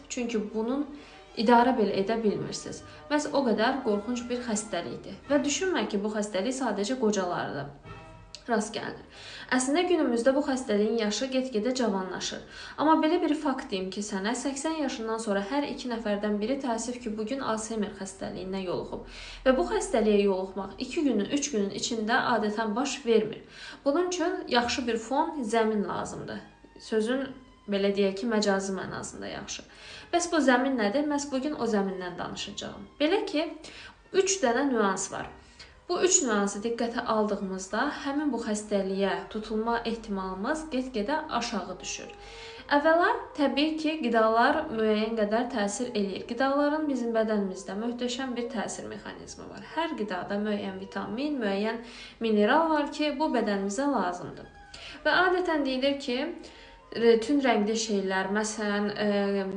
Çünki bunun idarə belə edə bilmirsiniz. Məhz o qədər qorxunc bir xəstəlikdir. Və düşünmə ki, bu xəstəlik sadəcə qocalarda rast gəlinir. Əslində günümüzdə bu xəstəliyin yaşı get-gedə cavanlaşır. Amma belə bir fakt deyim ki, sənə 80 yaşından sonra hər 2 nəfərdən biri təəssüf ki, bugün Alzheimer xəstəliyinə yoluxub. Və bu xəstəliyə yoluxmaq 2 günün, 3 günün içində adətən baş vermir. Bunun üçün yaxşı bir fon, zəmin lazımdır. Sözün belə deyək ki, məcazi mənasında yaxşı. Bəs bu zəmin nədir? Məhz bugün o zəmindən danışacağım. Belə ki, 3 dənə nüans var. Bu 3 nüansı diqqətə aldığımızda həmin bu xəstəliyə tutulma ehtimalımız get-gedə aşağı düşür. Əvvəla, təbii ki, qidalar müəyyən qədər təsir eləyir. Qidaların bizim bədənimizdə möhtəşəm bir təsir mexanizmi var. Hər qidada müəyyən vitamin, müəyyən mineral var ki, bu bədənimizə lazımdır. Və adətən deyilir ki, tünd rəngli şeylər, məsələn,